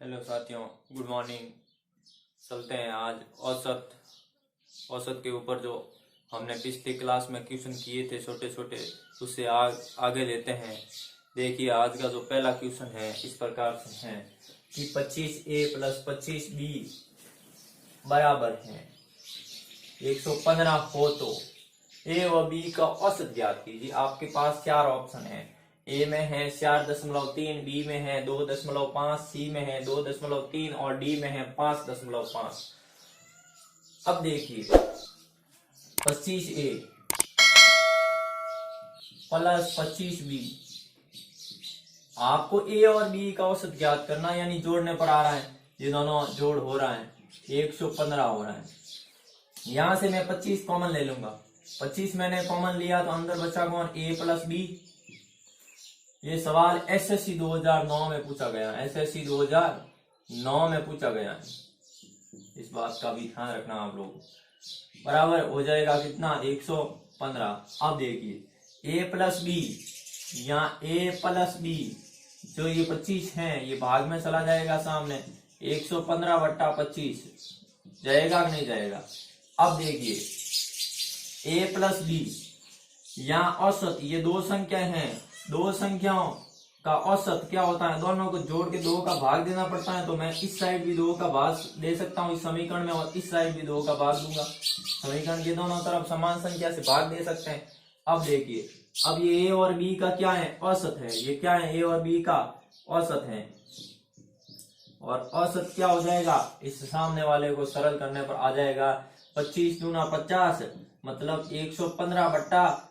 Hello साथियों, good morning. चलते हैं आज औसत के ऊपर जो हमने पिछली क्लास में क्वेश्चन किए थे छोटे छोटे, उससे आगे लेते हैं। देखिए, आज का जो पहला क्वेश्चन है इस प्रकार से है कि 25A + 25B बराबर है 115 हो तो ए व बी का औसत ज्ञात कीजिए। आपके पास चार ऑप्शन है। ए में है 4.3, बी में है 2.5, सी में है 2.3 और डी में है 5.5। अब देखिए, 25A + 25B, आपको ए और बी का औसत ज्ञात करना, यानी जोड़ने पर आ रहा है। ये दोनों जोड़ हो रहा है, 115 हो रहा है। यहां से मैं 25 कॉमन ले लूंगा। 25 मैंने कॉमन लिया तो अंदर बचा कौन? ए + बी। ये सवाल एसएससी 2009 में पूछा गया। एसएससी 2009 में पूछा गया है, इस बात का भी ध्यान रखना आप लोग। बराबर हो जाएगा कितना? 115। अब देखिए, ए + बी या ए + बी, जो ये 25 है ये भाग में चला जाएगा सामने। 115/25 जाएगा कि नहीं जाएगा? अब देखिए, ए + बी या औसत, ये दो संख्या हैं। दो संख्याओं का औसत क्या होता है? दोनों को जोड़ के 2 का भाग देना पड़ता है। तो मैं इस साइड भी 2 का भाग दे सकता हूँ इस समीकरण में, और इस साइड भी 2 का भाग दूंगा। समीकरण के दोनों तरफ समान संख्या से भाग दे सकते हैं। अब देखिए, अब ये ए और बी का क्या है? औसत है। ये क्या है? ए और बी का औसत है। और औसत क्या हो जाएगा? इस सामने वाले को सरल करने पर आ जाएगा 25 दूना 50, मतलब 115/50।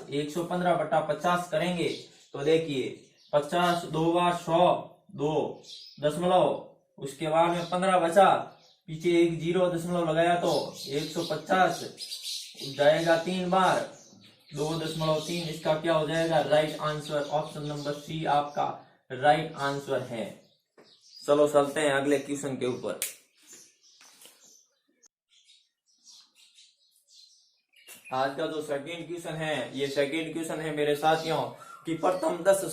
115/50 करेंगे तो देखिए, 50 2 बार 100, 2 दशमलव, उसके बाद में 15 बचा, पीछे एक 0 दशमलव लगाया तो 150 जाएगा 3 बार, 2.3। इसका क्या हो जाएगा? Right answer option number C आपका राइट आंसर है। चलो चलते हैं अगले क्वेश्चन के ऊपर। आज का जो सेकंड क्वेश्चन है, ये सेकंड क्वेश्चन है मेरे साथियों कि प्रथम 10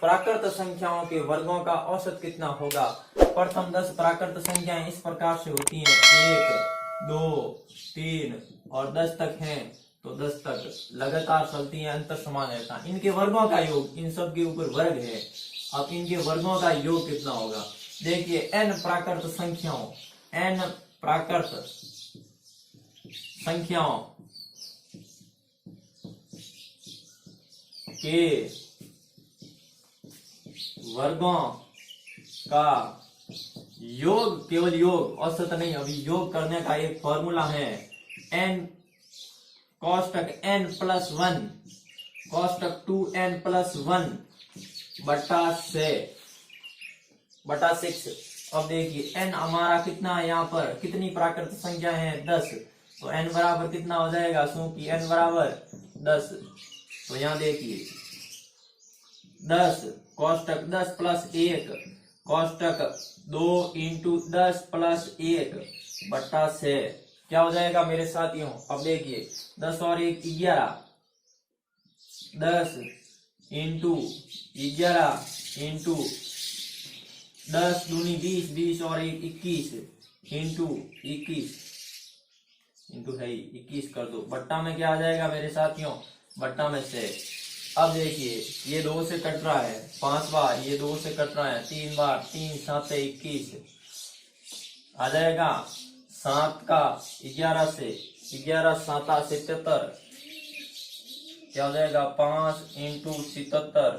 प्राकृत संख्याओं के वर्गों का औसत कितना होगा। प्रथम 10 प्राकृत संख्याएं इस प्रकार से होती हैं, 1 2 3 और 10 तक हैं, तो 10 तक लगातार चलती हैं, अंतर समान रहता है। इनके वर्गों का योग, इन सब के ऊपर वर्ग है। अब इनके वर्गों का योग कितना होगा? देखिए, n प्राकृत संख्याओं के वर्गों का योग, केवल योग, औसत नहीं। अभी योग करने का एक फॉर्मूला है, n कोष्टक n + 1 कोष्टक 2n + 1 बटा 6। अब देखिए, n हमारा कितना है? यहाँ पर कितनी प्राकृत संख्या है? 10। तो n बराबर कितना हो जाएगा? क्योंकि n बराबर 10, तो यहाँ देखिए 10 कोष्टक 10 + 1 कोष्टक 2 × 10 + 1 बटा 6 क्या हो जाएगा मेरे साथियों? अब देखिए, 10 और 1 11, 10 × 11 × 10 दूनी 20, 20 और 1 21 × 21 कर दो। बट्टा में क्या आ जाएगा मेरे साथियों? बट्टा में 6। अब देखिए, ये 2 से कट रहा है 5 बार, ये 2 से कट रहा है 3 बार, 3 7 21 आ जाएगा। 7 का 11 से 11 7 77 क्या हो जाएगा? 5 × 77,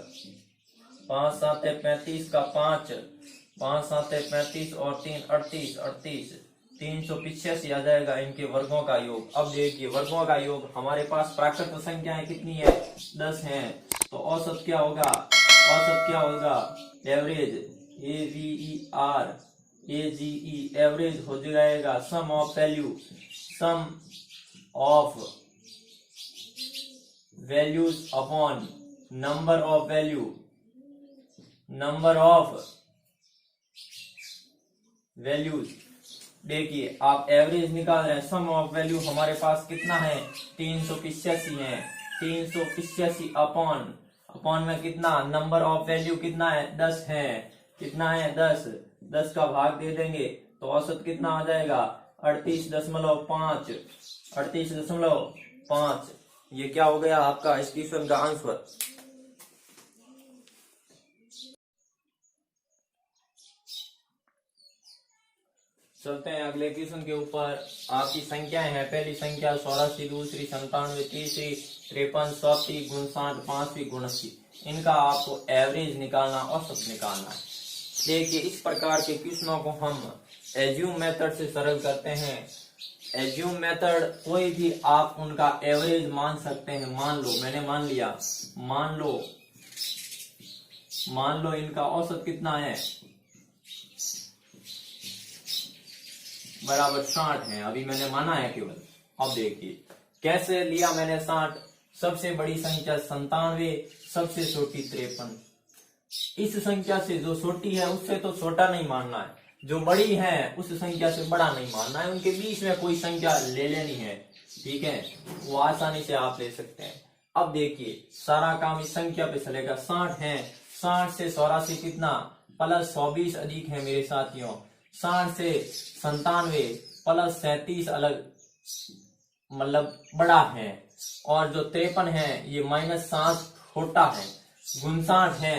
5 7 35 का 5, 5 7 35 और 3 38, 385 आ जाएगा इनके वर्गों का योग। अब देखिए, वर्गों का योग, हमारे पास प्राकृत संख्याएं कितनी है? 10 हैं। तो औसत क्या होगा? एवरेज, AVER एवरेज हो जाएगा sum of values upon number of values. देखिए, आप एवरेज निकाल रहे हैं, सम ऑफ वैल्यू हमारे पास कितना है? 385 है। 385 अपॉन में कितना? नंबर ऑफ वैल्यू कितना है? 10 है। कितना है 10, 10 का भाग दे देंगे तो औसत कितना आ जाएगा 38.5, 38.5। ये क्या हो गया आपका इस क्वेश्चन का आंसर। चलते हैं अगले क्वेश्चन के ऊपर। आपकी संख्याएं हैं, पहली संख्या 84, दूसरी 97, तीसरी 53, चौथी 59, पांचवी 79। इनका आपको एवरेज निकालना, औसत निकालना है। देखिए इस प्रकार के क्वेश्चनों को हम एज्यूम मेथड से सरल करते हैं। एज्यूम मेथड कोई भी आप उनका एवरेज मान सकते हैं। मान लो मैंने मान लिया, मान लो इनका औसत कितना है, बराबर 60 है। अभी मैंने माना है केवल। अब देखिए कैसे लिया मैंने 60। सबसे बड़ी संख्या 97, सबसे छोटी 53। इस संख्या से जो छोटी है उससे तो छोटा नहीं मानना है, जो बड़ी है उस संख्या से बड़ा नहीं मानना है। उनके बीच में कोई संख्या ले लेनी है, ठीक है, वो आसानी से आप ले सकते हैं। अब देखिए सारा काम इस संख्या पे चलेगा। 60 है, 60 से 84 कितना प्लस 24 अधिक है मेरे साथियों। 60 से 97 प्लस 37 अलग मतलब बड़ा है। और जो 53 है ये -7 छोटा है। 59 है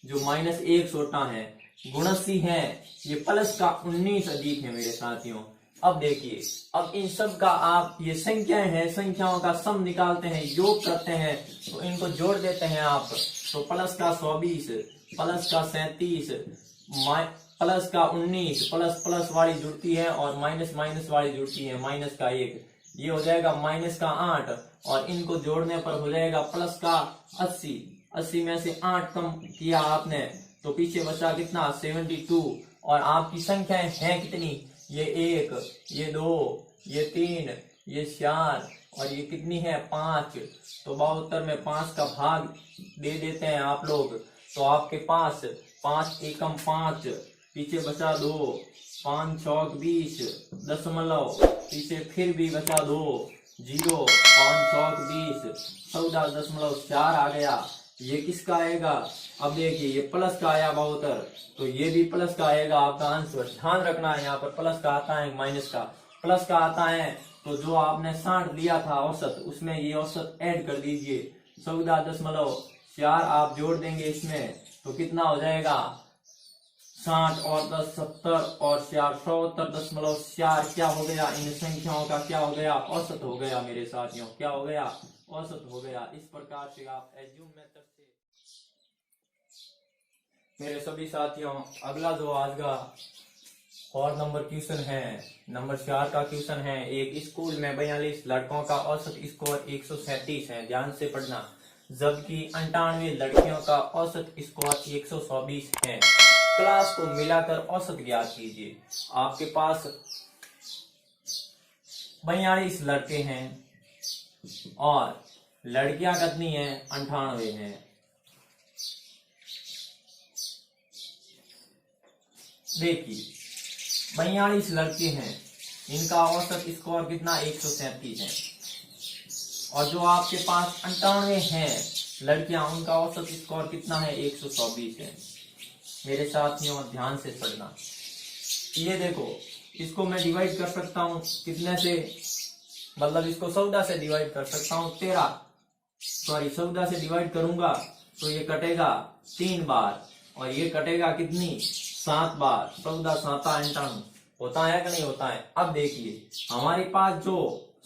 जो -1 छोटा है। 79 है ये प्लस का 19 अधिक है मेरे साथियों। अब देखिए अब इन सब का आप ये संख्याएं हैं, संख्याओं का सम निकालते हैं, योग करते हैं तो इनको जोड़ देते हैं आप। तो प्लस का 24 प्लस का 37 प्लस का 19 प्लस प्लस वाली जुड़ती है और माइनस माइनस वाली जुड़ती है, माइनस का 1, ये हो जाएगा माइनस का 8 और इनको जोड़ने पर हो जाएगा प्लस का 80। 80 में से 8 कम किया आपने तो पीछे बचा कितना 72। और आपकी संख्याएं हैं कितनी, ये 1, ये 2, ये 3, ये 4 और ये कितनी है 5। तो 72 में 5 का भाग दे देते हैं आप लोग। तो आपके पास 5 एकम 5, पीछे बचा 2, 5 चौक 20 दशमलव, पीछे फिर भी बचा 2 0, 5 चौक 20 14.4 आ गया। ये किसका आएगा, अब देखिए ये प्लस का आया 72 तो ये भी प्लस का आएगा आपका आंसर। ध्यान रखना है यहाँ पर प्लस का आता है माइनस का, प्लस का आता है तो जो आपने 60 लिया था औसत उसमें ये औसत ऐड कर दीजिए। 14.4 आप जोड़ देंगे इसमें तो कितना हो जाएगा 60 और 10 70 और 4 74.4 क्या हो गया, इन संख्याओं का क्या हो गया औसत हो गया मेरे साथियों, क्या हो गया औसत हो गया। इस प्रकार से आप एज्यूम मेथड से मेरे सभी साथियों अगला जो आज का और नंबर क्वेश्चन है, नंबर 4 का क्वेश्चन है। एक स्कूल में 42 लड़कों का औसत स्कोर 137 है, ध्यान से पढ़ना, जबकि 98 लड़कियों का औसत स्कोर 124 है। क्लास को मिलाकर औसत ज्ञात कीजिए। आपके पास 42 लड़के हैं और लड़कियां कितनी हैं 98 हैं। देखिए 42 लड़के हैं, इनका औसत स्कोर कितना 137 है और जो आपके पास 98 हैं लड़कियां उनका औसत स्कोर कितना है 124 है। मेरे साथियों ध्यान से पढ़ना, ये देखो इसको मैं डिवाइड कर सकता हूं कितने से, मतलब इसको 14 से डिवाइड कर सकता हूं 14 से डिवाइड करूंगा तो ये कटेगा 3 बार और ये कटेगा कितनी 7 बार। 14 7 98 होता है कि नहीं होता है। अब देखिए हमारे पास जो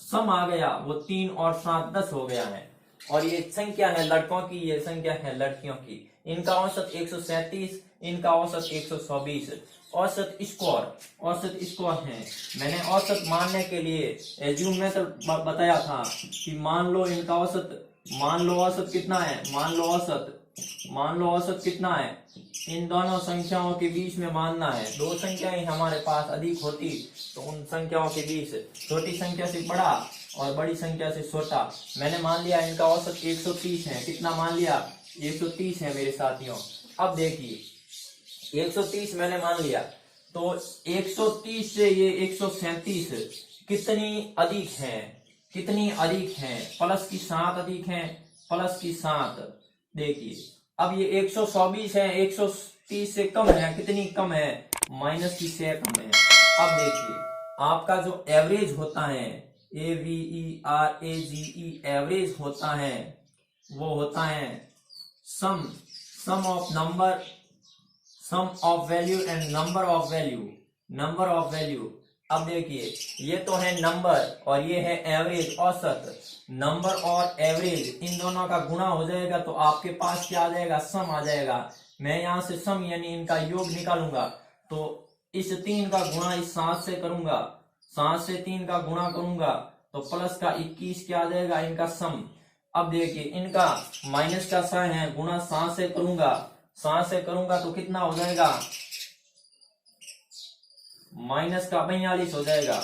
सम आ गया वो 3 और 7 10 हो गया है और ये संख्या है लड़कों की, ये संख्या है लड़कियों की। इनका औसत 137, इनका औसत 124। औसत स्कोर है। मैंने औसत मानने के लिए एज्यूम मेथड बताया था कि मान लो इनका औसत, मान लो औसत कितना है, मान लो औसत कितना है, इन दोनों संख्याओं के बीच में मानना है। दो संख्याएं हमारे पास अधिक होती तो उन संख्याओं के बीच छोटी संख्या से बड़ा और बड़ी संख्या से छोटा। मैंने मान लिया इनका औसत 130 है, कितना मान लिया 130 है मेरे साथियों। अब देखिए 130 मैंने मान लिया तो 130 से ये 137 कितनी अधिक है, प्लस की 7 अधिक है, प्लस की 7। देखिए अब ये 124 है, 30 से कम है, कितनी कम है, -30 से कम है। अब देखिए आपका जो एवरेज होता है, AVERAGE एवरेज होता है, वो होता है sum of number, sum of value and number of value, number of value. अब देखिए ये तो है नंबर और ये है एवरेज, औसत। नंबर और एवरेज इन दोनों का गुणा हो जाएगा तो आपके पास क्या आ जाएगा, सम आ जाएगा। मैं यहाँ से सम यानी इनका योग निकालूंगा, तो इस 3 का गुणा इस 7 से करूंगा, 7 से 3 का गुणा करूंगा तो प्लस का 21 क्या आ जाएगा, इनका सम। अब देखिए इनका माइनस का साइन है, गुणा 7 से करूंगा, 7 से करूंगा तो कितना हो जाएगा, -42 हो जाएगा।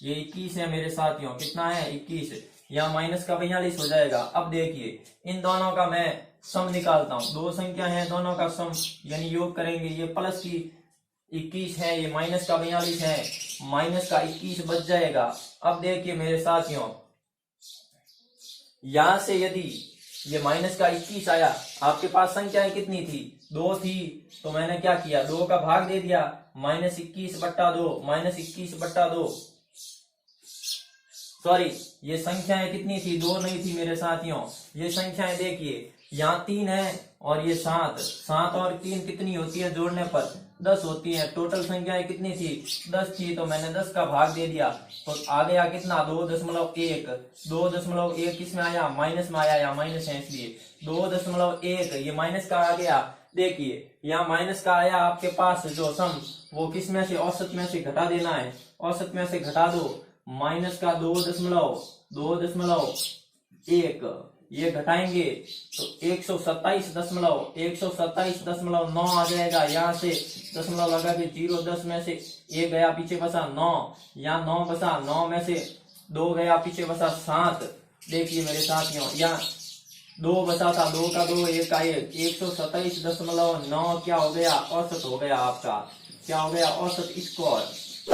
ये 21 है मेरे साथियों, कितना है 21, या -42 हो जाएगा। अब देखिए इन दोनों का मैं सम निकालता हूं, दो संख्या है दोनों का सम यानी योग करेंगे, ये प्लस की 21 है, ये -42 है, -21 बच जाएगा। अब देखिए मेरे साथियों यहां से यदि ये -21 आया, आपके पास संख्याएं कितनी थी, 2 थी, तो मैंने क्या किया, 2 का भाग दे दिया, -21/2, -21/2। सॉरी ये संख्याएं कितनी थी, 2 नहीं थी मेरे साथियों। ये संख्याएं देखिए यहाँ 3 है और ये 7, 7 और 3 कितनी होती है, जोड़ने पर 10 होती है। टोटल संख्याएं कितनी थी, 10 थी, तो मैंने 10 का भाग दे दिया तो आ गया कितना, 2.1। 2.1 किसमें आया, माइनस में आया, या माइनस है इसलिए 2.1, ये माइनस का आ गया। देखिए यहाँ माइनस का आया, आपके पास जो सम वो किस में से, औसत में से घटा देना है, औसत में से घटा दो, माइनस का 2.1 ये घटाएंगे तो 127.9 आ जाएगा। यहाँ से दशमलव लगा के 0, 10 में से 1 गया पीछे बसा 9, यहाँ 9 बसा, 9 में से 2 गया पीछे बसा 7। देखिए मेरे साथियों यहाँ 2 बचा था, 2 का 2, 1 का 1, 127.9 क्या हो गया, औसत हो गया आपका, क्या हो गया, औसत स्कोर,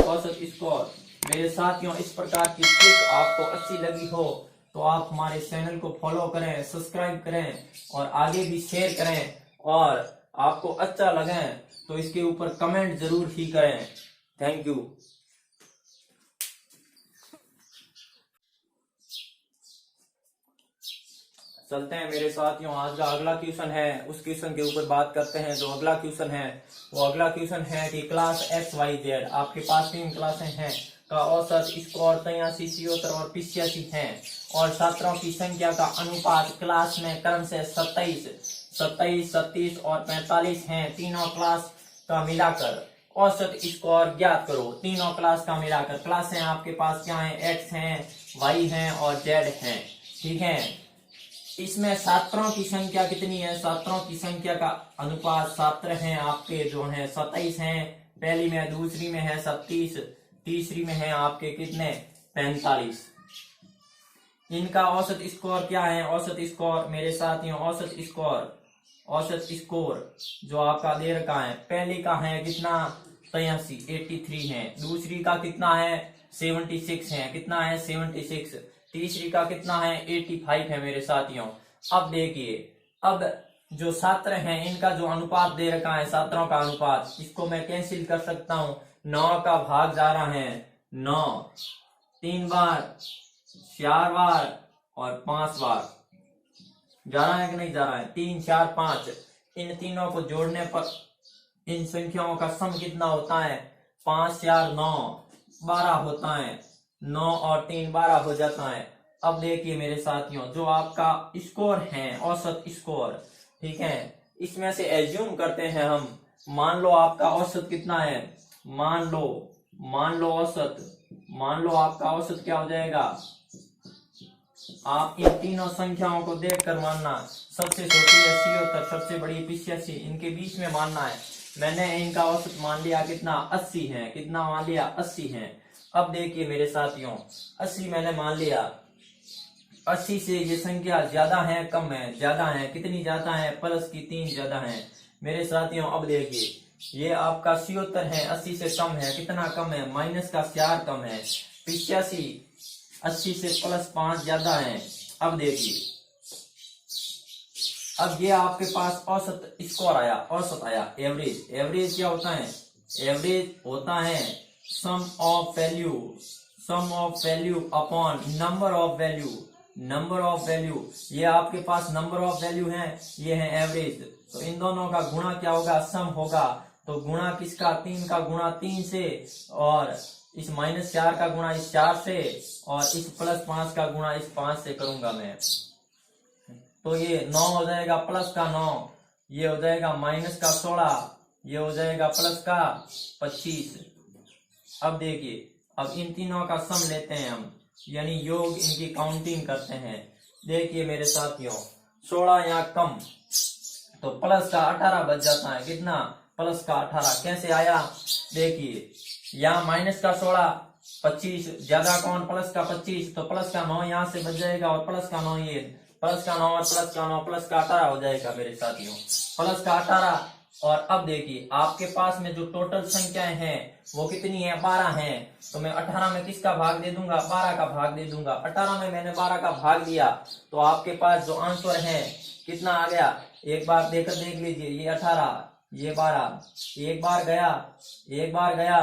औसत स्कोर। मेरे साथियों इस प्रकार की ट्रिक आपको अच्छी लगी हो तो आप हमारे चैनल को फॉलो करें, सब्सक्राइब करें और आगे भी शेयर करें, और आपको अच्छा लगे तो इसके ऊपर कमेंट जरूर ही करें। Thank you. चलते हैं मेरे साथियों, आज का अगला क्वेश्चन है, उस क्वेश्चन के ऊपर बात करते हैं। जो अगला क्वेश्चन है वो अगला क्वेश्चन है कि क्लास XYZ, आपके पास 3 क्लासें हैं, का औसत स्कोर 83, 76 और 85 है, और छात्रों की संख्या का अनुपात क्लास में क्रम से 27, 37 और 45 है। तीनों क्लास का मिलाकर औसत स्कोर ज्ञात करो। तीनों क्लास का मिलाकर, क्लासें आपके पास क्या है, X है, Y है और Z है, ठीक है। इसमें छात्रों की संख्या कितनी है, छात्रों की संख्या का अनुपात, छात्र हैं आपके जो हैं 27 हैं, पहली में, दूसरी में है 37, तीसरी में है आपके कितने, 45। इनका औसत स्कोर क्या है, औसत स्कोर मेरे साथियों, औसत स्कोर जो आपका दे रखा है, पहली का है कितना, 83 है, दूसरी का कितना है, 76 है, कितना है 76, तीसरी का कितना है 85 है मेरे साथियों। अब देखिए अब जो छात्र हैं इनका जो अनुपात दे रखा है, छात्रों का अनुपात, इसको मैं कैंसिल कर सकता हूं, 9 का भाग जा रहा है 9, 3 बार, 4 बार और 5 बार जा रहा है कि नहीं जा रहा है, 3, 4, 5, इन तीनों को जोड़ने पर इन संख्याओं का सम कितना होता है, 5, 4, 9, 12 होता है, 9 और 3 12 हो जाता है। अब देखिए मेरे साथियों जो आपका स्कोर है, औसत स्कोर, ठीक है, इसमें से एज्यूम करते हैं हम, मान लो आपका औसत कितना है, मान लो औसत, मान लो आपका औसत क्या हो जाएगा, आप इन तीनों संख्याओं को देखकर मानना, सबसे छोटी है 76, सबसे बड़ी 85, इनके बीच में मानना है। मैंने इनका औसत मान लिया कितना, 80 है, कितना मान लिया, 80 है। अब देखिए मेरे साथियों 80 मैंने मान लिया, 80 से ये संख्या ज्यादा है कम है, ज्यादा है, कितनी ज्यादा है, प्लस की 3 ज्यादा है मेरे साथियों। अब देखिए ये आपका 76 है, 80 से कम है, कितना कम है, माइनस का 4 कम है, 85 80 से +5 ज्यादा है। अब देखिए अब ये आपके पास औसत स्कोर आया, औसत आया, एवरेज। एवरेज क्या होता है? एवरेज होता है sum of value upon number of value. Number of value, ये आपके पास नंबर ऑफ वैल्यू है, ये है एवरेज। तो इन दोनों का गुणा क्या होगा? सम होगा। तो गुणा किसका? 3 का गुणा 3 से, और इस -4 का गुणा इस 4 से, और इस +5 का गुणा इस 5 से करूंगा मैं। तो ये 9 हो जाएगा, प्लस का 9, ये हो जाएगा माइनस का 16, ये हो जाएगा प्लस का 25। अब देखिए, अब इन तीनों का सम लेते हैं हम, यानी योग, इनकी काउंटिंग करते हैं। देखिए मेरे साथियों, 16 यहाँ कम, तो प्लस का 18 बच जाता है। कितना? प्लस का 18। कैसे आया? देखिए, यहाँ माइनस का 16, 25 ज्यादा कौन? प्लस का 25, तो प्लस का 9 यहाँ से बच जाएगा, और प्लस का 9, ये प्लस का 9 और प्लस का 9, प्लस का 18 हो जाएगा मेरे साथियों, प्लस का 18। और अब देखिए, आपके पास में जो टोटल संख्याएं हैं वो कितनी है? 12 हैं। तो मैं 18 में किसका भाग दे दूंगा? 12 का भाग दे दूंगा। 18 में मैंने 12 का भाग दिया, तो आपके पास जो आंसर है कितना आ गया? एक बार देख लीजिए, ये 18, ये 12, एक बार गया,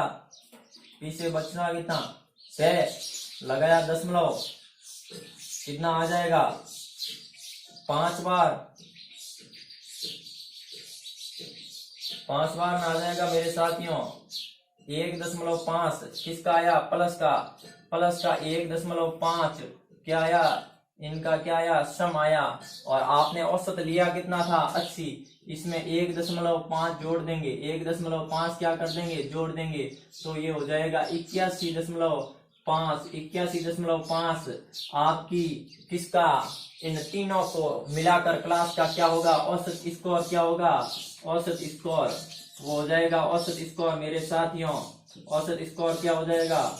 पीछे बचना कितना? 6, लगाया दशमलव, कितना आ जाएगा? 5 बार में आ जाएगा मेरे साथियों 1.5। किसका आया? प्लस का 1.5 क्या आया? इनका क्या आया? सम आया। और आपने औसत लिया कितना था? 80। इसमें 1.5 जोड़ देंगे, 1.5 क्या कर देंगे? जोड़ देंगे, तो ये हो जाएगा 81.5। आपकी किसका? इन तीनों को मिलाकर क्लास का क्या होगा? औसत स्कोर क्या होगा? औसत स्कोर वो हो जाएगा, औसत स्कोर मेरे साथियों, औसत स्कोर क्या हो जाएगा?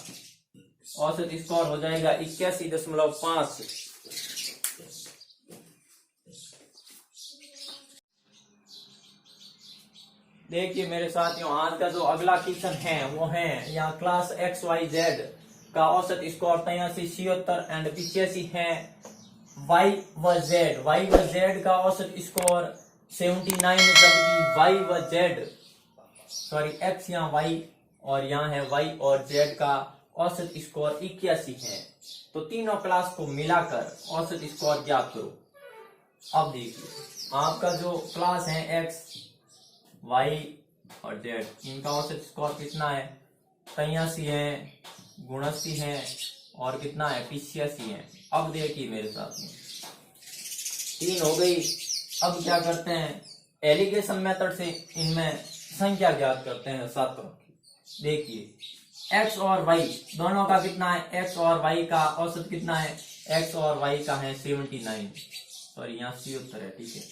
औसत स्कोर हो जाएगा 81.5। देखिए मेरे साथियों, आज का जो अगला क्वेश्चन है वो है यहाँ क्लास XYZ का औसत स्कोर 83, 76 एंड 85 है। Y व Z का औसत स्कोर 79, जबकि X यहाँ Y और यहाँ है Y और Z का औसत स्कोर 81 है। तो तीनों क्लास को मिलाकर औसत स्कोर ज्ञात करो। अब देखिए, आपका जो क्लास है X, Y और Z, इनका औसत स्कोर कितना है? 83 है, 79 है, और कितना है? 85 है। अब देखिए मेरे साथ में 3 हो गई। अब क्या करते हैं? एलिगेशन मेथड से इनमें संख्या ज्ञात करते हैं छात्रों की। देखिए, X और Y दोनों का कितना है? X और Y का औसत कितना है? X और Y का है 79, सॉरी यहाँ 76 है, ठीक है।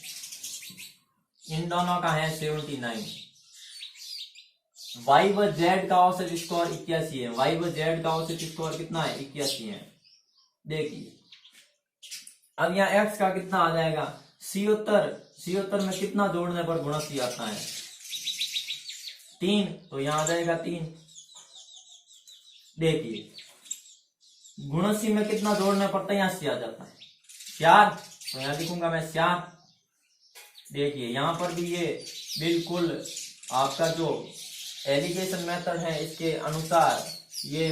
इन दोनों का है 79। Y व Z का औसत स्कोर 81 है। Y व Z का औसत स्कोर कितना है? 81 है। देखिए, अब यहाँ X का कितना आ जाएगा? 77 में कितना जोड़ने पर गुणसी आता है? 3, तो यहाँ आ जाएगा 3। देखिए, गुणसी में कितना जोड़ने पर 83 आ जाता है? 4, तो यहाँ लिखूंगा मैं 4। देखिए, यहाँ पर भी ये बिल्कुल आपका जो एलिगेशन मेथड है इसके अनुसार ये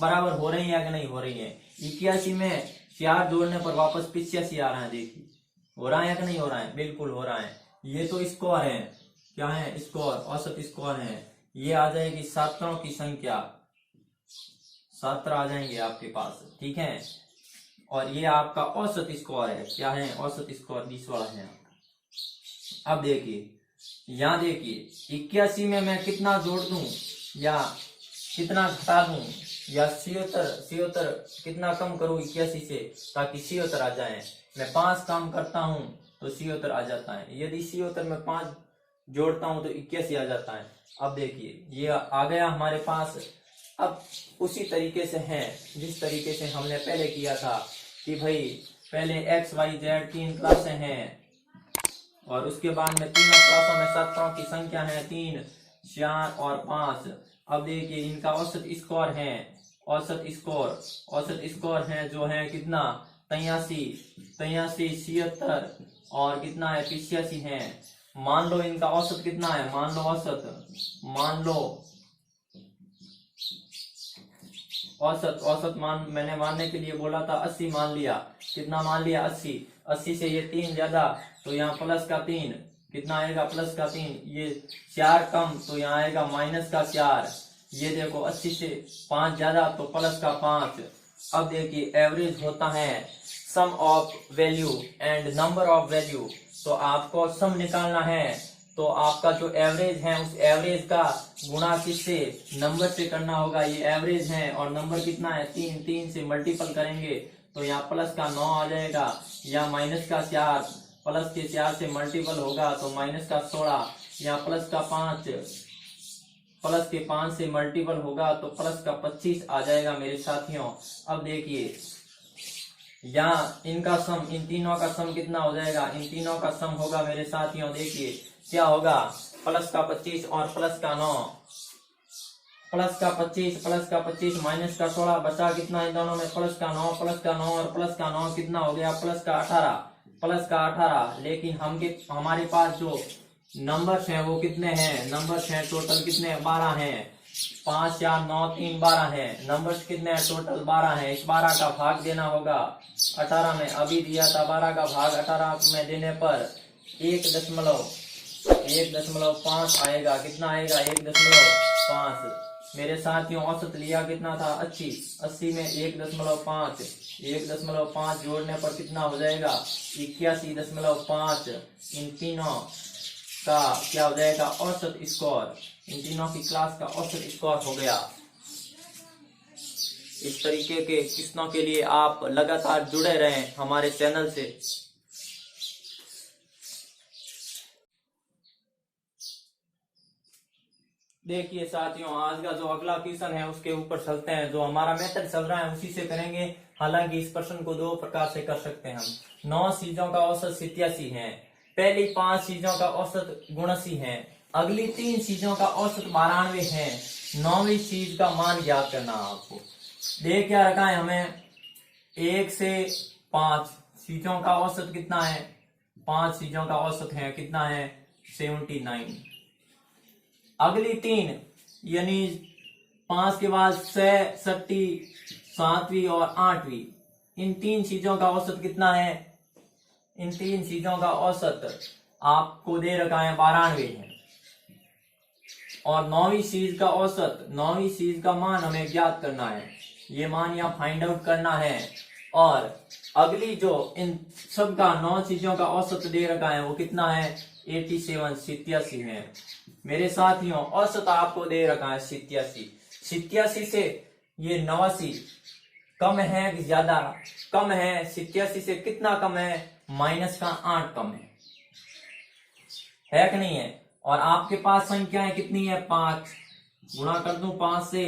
बराबर हो रही है कि नहीं हो रही है? 81 में 4 जोड़ने पर वापस 85 आ रहा है। देखिए, हो रहा है कि नहीं हो रहा है? बिल्कुल हो रहा है। ये तो स्कोर है, क्या है? स्कोर, औसत स्कोर है। ये आ जाएगी छात्रों की संख्या, 17 आ जाएंगे आपके पास, ठीक है। और ये आपका औसत स्कोर है, क्या है? औसत स्कोर 20 वाला है। अब देखिए, यहाँ देखिए 81 में मैं कितना जोड़ दूं या कितना घटा दूं, या 76 कितना कम करूं 81 से, ताकि 76 आ जाए। मैं 5 काम करता हूं तो 76 आ जाता है। यदि 76 में 5 जोड़ता हूं तो 81 आ जाता है। अब देखिए, ये आ गया हमारे पास। अब उसी तरीके से है जिस तरीके से हमने पहले किया था कि भाई पहले XYZ 3 क्लासें हैं, और उसके बाद में तीनों क्लासों में छात्रों की संख्या है 3, 4 और 5। अब देखिए, इनका औसत स्कोर है, औसत स्कोर है जो है कितना? 83, 76, और कितना है 85 है। मान लो इनका औसत कितना है, मान लो औसत मैंने मानने के लिए बोला था 80 मान लिया। कितना मान लिया 80 से ये 3 ज्यादा तो यहाँ प्लस का 3, कितना आएगा प्लस का 3, ये 4 कम तो यहाँ आएगा माइनस का 4। ये देखो 80 से 5 ज्यादा तो प्लस का 5। अब देखिए एवरेज होता है sum of value and number of value. तो आपको सम निकालना है तो आपका जो एवरेज है उस एवरेज का गुणा किससे, नंबर से करना होगा। ये एवरेज है और नंबर कितना है 3, 3 से मल्टीपल करेंगे तो यहाँ प्लस का 9 आ जाएगा, या माइनस का 4, प्लस के 4 से मल्टीपल होगा तो माइनस का 16, यहाँ प्लस का 5, प्लस के 5 से मल्टीपल होगा तो प्लस का 25 आ जाएगा मेरे साथियों। अब देखिए यहाँ इनका सम, इन तीनों का सम कितना हो जाएगा, इन तीनों का सम होगा मेरे साथियों, देखिए क्या होगा, प्लस का 25 और प्लस का 9, प्लस का 25 माइनस का 16, बचा कितना इन दोनों में प्लस का 9 और प्लस का 9 कितना हो गया प्लस का 18। लेकिन हमारे पास जो नंबर्स हैं वो कितने हैं, नंबर्स हैं टोटल कितने 12 हैं, 5 4 9 3 12 है। नंबर्स कितने हैं टोटल 12 है। इस 12 का भाग देना होगा 18 में, अभी दिया था 12 का भाग 18 में देने पर 1.5 आएगा। कितना आएगा 1.5। मेरे साथियों औसत लिया कितना था 80 में 1.5 जोड़ने पर कितना हो जाएगा 81.5। इन तीनों का क्या हो जाएगा औसत स्कोर, इन तीनों की क्लास का औसत स्कोर हो गया। इस तरीके के किस्तों के लिए आप लगातार जुड़े रहें हमारे चैनल से। देखिए साथियों आज का जो अगला क्वेश्चन है उसके ऊपर चलते हैं। जो हमारा मेथड चल रहा है उसी से करेंगे। हालांकि इस प्रश्न को 2 प्रकार से कर सकते हैं हम। 9 चीजों का औसत 87 है, पहली 5 चीजों का औसत 79 है, अगली 3 चीजों का औसत 92 है, 9वीं चीज का मान ज्ञात करना। आपको दे क्या रखा है हमें 1 से 5 चीजों का औसत कितना है, 5 चीजों का औसत है कितना है 79। अगली 3 यानी 5 के बाद 6, 6, 7वीं और 8वीं, इन 3 चीजों का औसत कितना है, इन 3 चीजों का औसत आपको दे रखा है 92 है। और 9वीं चीज का औसत, 9वीं चीज का मान हमें ज्ञात करना है, ये मान यहाँ फाइंड आउट करना है। और अगली जो इन सब का 9 चीजों का औसत दे रखा है वो कितना है 87 है। मेरे साथियों औसत आपको दे रखा है 87 से ये 89 कम है कि ज्यादा, कम है। 87 से कितना कम है, माइनस का 8 कम है कि नहीं है। और आपके पास संख्याएं कितनी है 5, गुणा कर दूं 5 से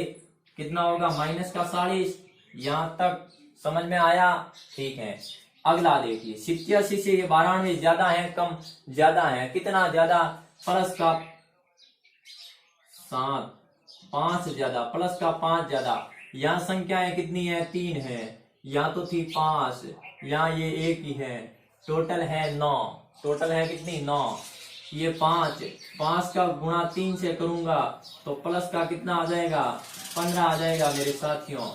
कितना होगा माइनस का 40। यहां तक समझ में आया, ठीक है। अगला देखिए 87 से ये 92 ज्यादा है कम, ज्यादा है, कितना ज्यादा, प्लस का 7, 5 ज्यादा, प्लस का 5 ज्यादा। यहाँ संख्याएं कितनी है 3 है, यहाँ तो थी 5, यहाँ ये 1 ही है, टोटल है 9, टोटल है कितनी 9। ये 5 का गुणा 3 से करूंगा तो प्लस का कितना आ जाएगा 15 आ जाएगा मेरे साथियों।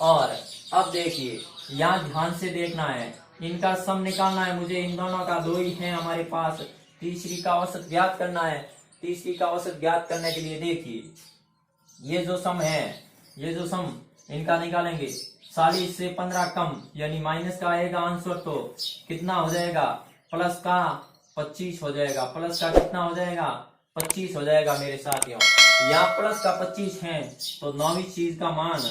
और अब देखिए यहाँ ध्यान से देखना है, इनका सम निकालना है मुझे, इन दोनों का 2 ही है हमारे पास। तीसरी का औसत ज्ञात करना है। तीसरी का औसत ज्ञात करने के लिए देखिए ये जो सम है, ये जो सम इनका निकालेंगे 40 से 15 कम यानी माइनस का आएगा आंसर, तो कितना हो जाएगा प्लस का 25 हो जाएगा। प्लस का कितना हो जाएगा 25 हो जाएगा मेरे साथियों। यहाँ प्लस का 25 है तो 9वीं चीज का मान,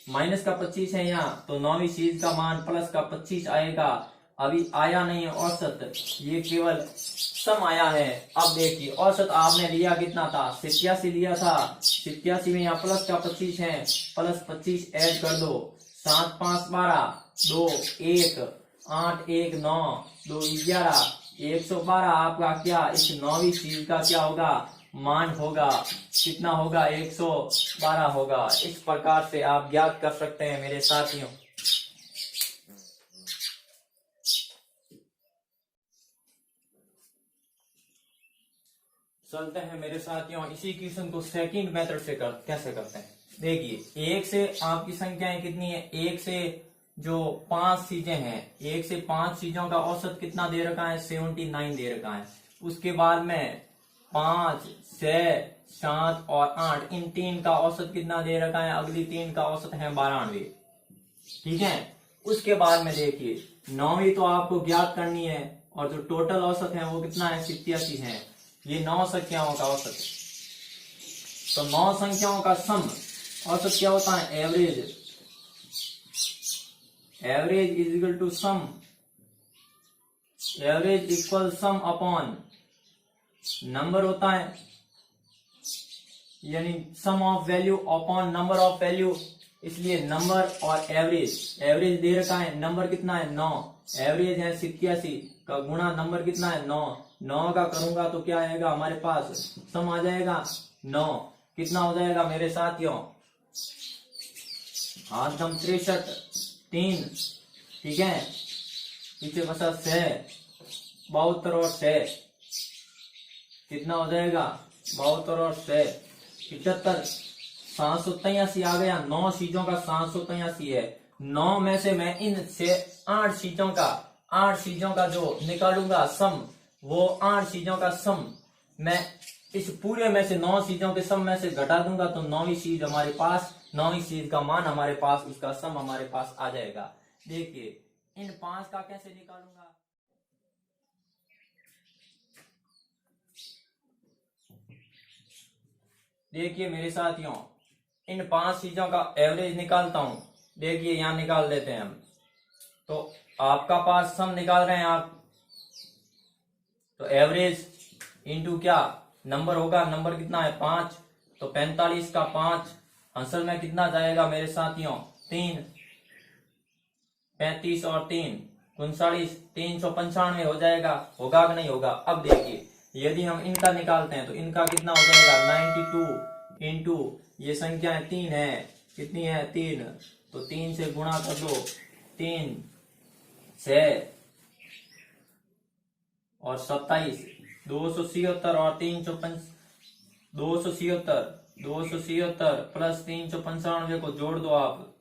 माइनस का 25 है यहाँ तो 9वीं चीज का मान प्लस का 25 आएगा। अभी आया नहीं है औसत, ये केवल सम आया है। अब देखिए औसत आपने लिया कितना था 87 लिया था, 87 में यहाँ प्लस का 25 है, प्लस 25 ऐड कर दो, 7 5 12, 2 1, 8 1 9, 2 11, 112 आपका क्या इस 9वीं चीज का क्या होगा मान होगा, कितना होगा 112 होगा। इस प्रकार से आप ज्ञात कर सकते हैं मेरे साथियों। चलते हैं मेरे साथियों, इसी क्वेश्चन को सेकंड मेथड से कैसे करते हैं। देखिए, एक से आपकी संख्याएं कितनी है, एक से जो 5 चीजें हैं, एक से 5 चीजों का औसत कितना दे रखा है, 79 दे रखा है। उसके बाद में 5, 6, 7 और 8, इन 3 का औसत कितना दे रखा है, अगली 3 का औसत है 92। ठीक है। उसके बाद में देखिए, 9वीं तो आपको ज्ञात करनी है, और जो टोटल औसत है वो कितना है, 87 है। ये 9 संख्याओं का औसत है। तो 9 संख्याओं का सम औसत क्या होता है, average. Average is equal to sum, average equal sum upon number होता है, यानी sum of value upon number of value. इसलिए नंबर और एवरेज, एवरेज दे रखा है, नंबर कितना है 9, एवरेज है 87 का गुणा नंबर कितना है 9, 9 का करूंगा तो क्या आएगा हमारे पास, सम आ जाएगा 9। कितना हो जाएगा मेरे साथियों, हाथ दम 63, 3, ठीक है, पीछे बसा 6, 72 और 6, कितना हो जाएगा 72 और 6, 75, 783 आ गया। 9 चीजों का 783 है। 9 में से मैं इन से 8 चीजों का जो निकालूंगा सम, वो 8 चीजों का सम मैं इस पूरे में से 9 चीजों के सम में से घटा दूंगा, तो 9वीं चीज हमारे पास, 9वीं चीज का मान हमारे पास, उसका सम हमारे पास आ जाएगा। देखिए, इन 5 का कैसे निकालूंगा, देखिए मेरे साथियों, इन 5 चीजों का एवरेज निकालता हूं। देखिए यहां निकाल देते हैं हम, तो आपका पास सम निकाल रहे हैं आप, तो एवरेज इंटू क्या नंबर होगा, नंबर कितना है 5, तो 45 का 5 आंसर में कितना जाएगा मेरे साथियों, 3, 35 और 3 39, 395 हो जाएगा। होगा कि नहीं होगा। अब देखिए, यदि हम इनका निकालते हैं तो इनका कितना हो जाएगा, 92 इंटू ये संख्या 3 है, कितनी है 3, तो 3 से गुणा कर दो, 3, 6 और 27, 277 और 277 प्लस 395 को जोड़ दो आप,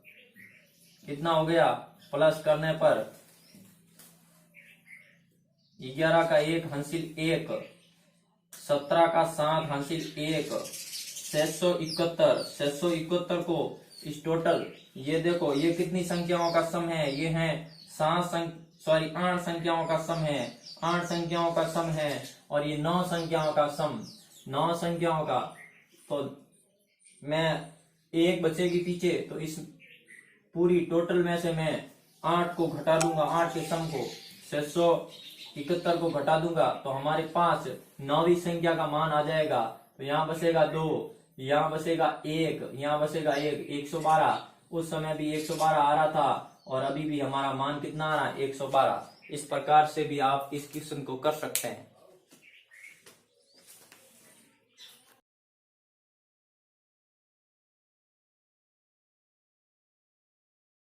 कितना हो गया, प्लस करने पर 11 का 1 हासिल 1, 17 का 7 हासिल 1, 671 को इस टोटल, ये देखो ये कितनी संख्याओं का सम है, ये है 8 संख्याओं का सम है, 8 संख्याओं का सम है, और ये 9 संख्याओं का सम, 9 संख्याओं का। तो मैं एक बचेगी पीछे, तो इस पूरी टोटल में से मैं 8 को घटा दूंगा, 8 के सम को 671 को घटा दूंगा, तो हमारे पास 9वीं संख्या का मान आ जाएगा। तो यहाँ बसेगा 2, यहाँ बसेगा 1, यहाँ बसेगा 1, 112। उस समय भी 112 आ रहा था, और अभी भी हमारा मान कितना आ रहा है, 112। इस प्रकार से भी आप इस क्वेश्चन को कर सकते हैं।